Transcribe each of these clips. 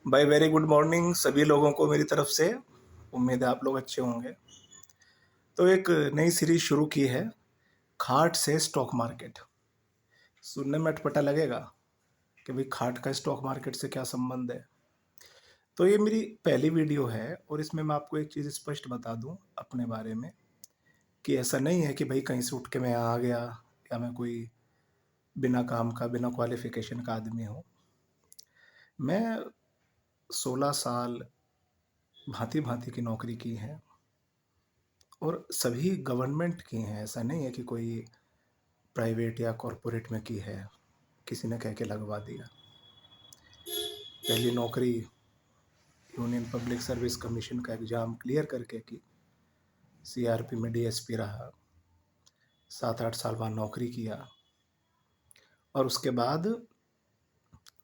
भाई very good morning सभी लोगों को मेरी तरफ से। उम्मीद है आप लोग अच्छे होंगे। तो एक नई सीरीज शुरू की है, खाट से स्टॉक मार्केट। सुनने में अटपटा लगेगा कि भाई खाट का स्टॉक मार्केट से क्या संबंध है। तो ये मेरी पहली वीडियो है और इसमें मैं आपको एक चीज़ स्पष्ट बता दूं अपने बारे में कि ऐसा नहीं है कि भाई कहीं से उठ के मैं यहाँ आ गया या मैं कोई बिना काम का बिना क्वालिफिकेशन का आदमी हूँ। मैं 16 साल भांति भांति की नौकरी की है और सभी गवर्नमेंट की हैं। ऐसा नहीं है कि कोई प्राइवेट या कॉरपोरेट में की है, किसी ने कह के लगवा दिया। पहली नौकरी यूनियन पब्लिक सर्विस कमीशन का एग्ज़ाम क्लियर करके की, सीआरपी में डीएसपी रहा, 7-8 साल वहाँ नौकरी किया और उसके बाद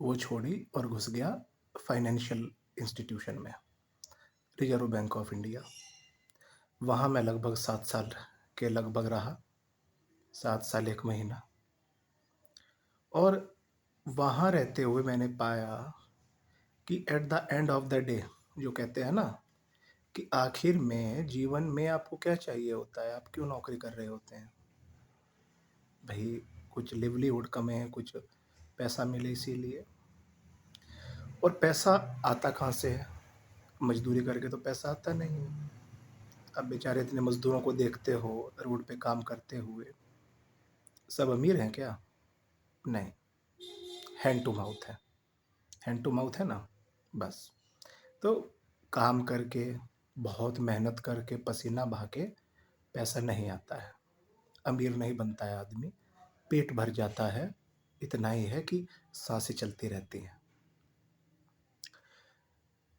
वो छोड़ी और घुस गया फाइनेंशियल इंस्टीट्यूशन में, रिजर्व बैंक ऑफ इंडिया। वहाँ मैं लगभग 7 साल के लगभग रहा, 7 साल 1 महीना। और वहाँ रहते हुए मैंने पाया कि at the end of the day, जो कहते हैं ना कि आखिर में जीवन में आपको क्या चाहिए होता है, आप क्यों नौकरी कर रहे होते हैं। भाई कुछ लिवलीहुड कमे है, कुछ पैसा मिले इसीलिए। और पैसा आता कहाँ से है? मजदूरी करके तो पैसा आता नहीं है। अब बेचारे इतने मजदूरों को देखते हो रोड पे काम करते हुए, सब अमीर हैं क्या? नहीं, हैंड टू माउथ है। हैंड टू माउथ है ना, बस। तो काम करके, बहुत मेहनत करके, पसीना बहा के पैसा नहीं आता है, अमीर नहीं बनता है आदमी। पेट भर जाता है, इतना ही है कि सांसें चलती रहती हैं।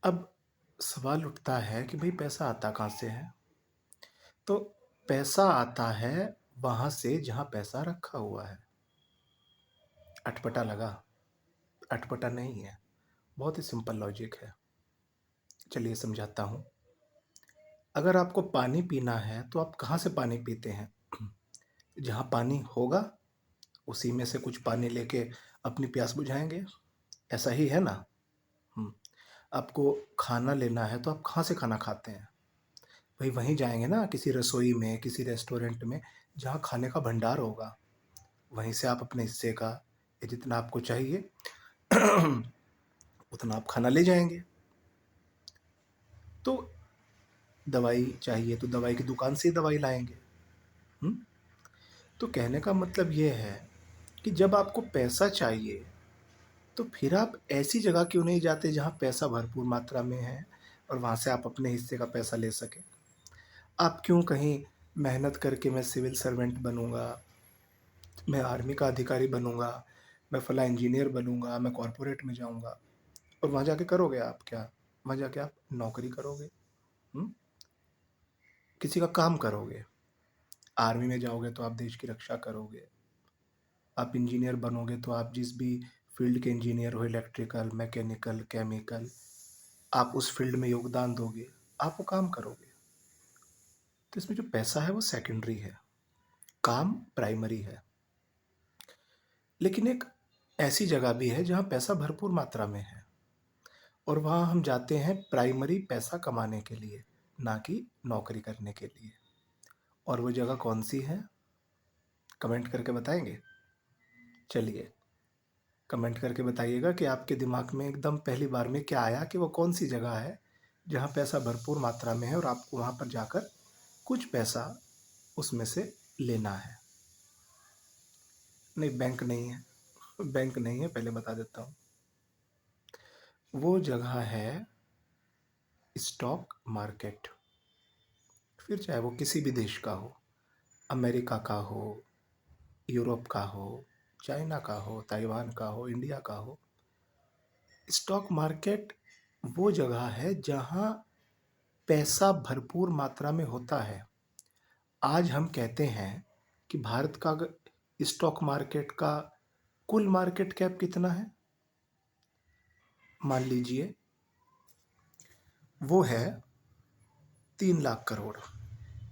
अब सवाल उठता है कि भाई पैसा आता कहाँ से है? तो पैसा आता है वहाँ से जहाँ पैसा रखा हुआ है। अटपटा लगा? अटपटा नहीं है, बहुत ही सिंपल लॉजिक है। चलिए समझाता हूँ। अगर आपको पानी पीना है तो आप कहाँ से पानी पीते हैं? जहाँ पानी होगा उसी में से कुछ पानी लेके अपनी प्यास बुझाएंगे, ऐसा ही है ना। हम्म, आपको खाना लेना है तो आप कहाँ से खाना खाते हैं? भाई वहीं जाएंगे ना, किसी रसोई में, किसी रेस्टोरेंट में जहाँ खाने का भंडार होगा। वहीं से आप अपने हिस्से का या जितना आपको चाहिए उतना आप खाना ले जाएंगे। तो दवाई चाहिए तो दवाई की दुकान से ही दवाई लाएंगे। हम्म? तो कहने का मतलब ये है कि जब आपको पैसा चाहिए तो फिर आप ऐसी जगह क्यों नहीं जाते जहाँ पैसा भरपूर मात्रा में है और वहाँ से आप अपने हिस्से का पैसा ले सकें। आप क्यों कहीं मेहनत करके मैं सिविल सर्वेंट बनूंगा, मैं आर्मी का अधिकारी बनूंगा, मैं फला इंजीनियर बनूंगा, मैं कॉरपोरेट में जाऊंगा और वहाँ जाके करोगे आप क्या? वहाँ जाके आप नौकरी करोगे, हुँ? किसी का काम करोगे। आर्मी में जाओगे तो आप देश की रक्षा करोगे। आप इंजीनियर बनोगे तो आप जिस भी फील्ड के इंजीनियर हो, इलेक्ट्रिकल, मैकेनिकल, केमिकल, आप उस फील्ड में योगदान दोगे, आप वो काम करोगे। तो इसमें जो पैसा है वो सेकेंडरी है, काम प्राइमरी है। लेकिन एक ऐसी जगह भी है जहाँ पैसा भरपूर मात्रा में है और वहाँ हम जाते हैं प्राइमरी पैसा कमाने के लिए, ना कि नौकरी करने के लिए। और वो जगह कौन सी है? कमेंट करके बताएंगे? चलिए कमेंट करके बताइएगा कि आपके दिमाग में एकदम पहली बार में क्या आया कि वो कौन सी जगह है जहाँ पैसा भरपूर मात्रा में है और आपको वहाँ पर जाकर कुछ पैसा उसमें से लेना है। नहीं, बैंक नहीं है। बैंक नहीं है, पहले बता देता हूँ। वो जगह है स्टॉक मार्केट। फिर चाहे वो किसी भी देश का हो, अमेरिका का हो, यूरोप का हो, चाइना का हो, ताइवान का हो, इंडिया का हो। स्टॉक मार्केट वो जगह है जहाँ पैसा भरपूर मात्रा में होता है। आज हम कहते हैं कि भारत का स्टॉक मार्केट का कुल मार्केट कैप कितना है? मान लीजिए वो है 3 लाख करोड़।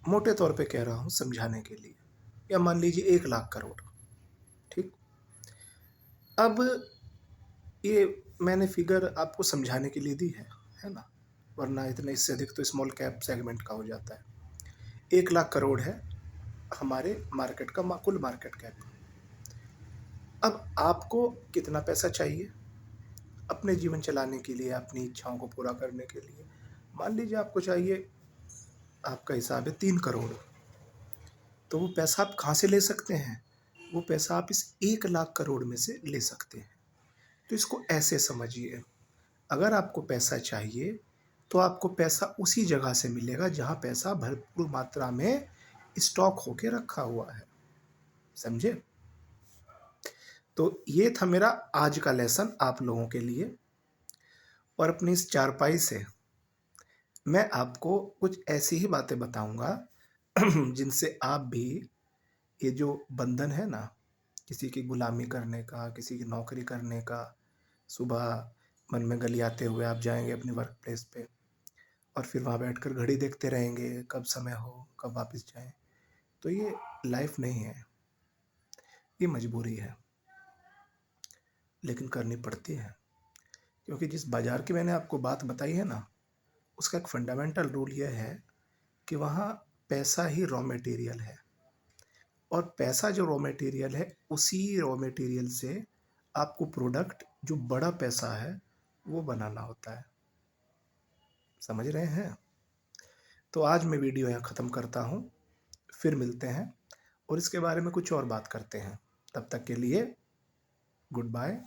मोटे तौर पे कह रहा हूँ समझाने के लिए। या मान लीजिए 1 लाख करोड़। ठीक। अब ये मैंने फिगर आपको समझाने के लिए दी है ना? वरना इतना इससे अधिक तो स्मॉल कैप सेगमेंट का हो जाता है। 1 लाख करोड़ है हमारे मार्केट का कुल मार्केट कैप। अब आपको कितना पैसा चाहिए अपने जीवन चलाने के लिए, अपनी इच्छाओं को पूरा करने के लिए? मान लीजिए आपको चाहिए, आपका हिसाब है 3 करोड़, तो वो पैसा आप कहाँ से ले सकते हैं? वो पैसा आप इस 1 लाख करोड़ में से ले सकते हैं। तो इसको ऐसे समझिए, अगर आपको पैसा चाहिए तो आपको पैसा उसी जगह से मिलेगा जहाँ पैसा भरपूर मात्रा में स्टॉक होके रखा हुआ है। समझे? तो ये था मेरा आज का लेसन आप लोगों के लिए। और अपनी इस चारपाई से मैं आपको कुछ ऐसी ही बातें बताऊंगा जिनसे आप भी ये जो बंधन है ना, किसी की गुलामी करने का, किसी की नौकरी करने का, सुबह मन में गलियाते हुए आप जाएंगे अपनी वर्क प्लेस पे और फिर वहाँ बैठकर घड़ी देखते रहेंगे कब समय हो, कब वापस जाएं। तो ये लाइफ नहीं है, ये मजबूरी है, लेकिन करनी पड़ती है। क्योंकि जिस बाज़ार की मैंने आपको बात बताई है ना, उसका एक फंडामेंटल रूल यह है कि वहाँ पैसा ही रॉ मटेरियल है, और पैसा जो रॉ मटेरियल है, उसी रॉ मटेरियल से आपको प्रोडक्ट जो बड़ा पैसा है वो बनाना होता है। समझ रहे हैं? तो आज मैं वीडियो यहाँ ख़त्म करता हूँ, फिर मिलते हैं और इसके बारे में कुछ और बात करते हैं। तब तक के लिए गुड बाय।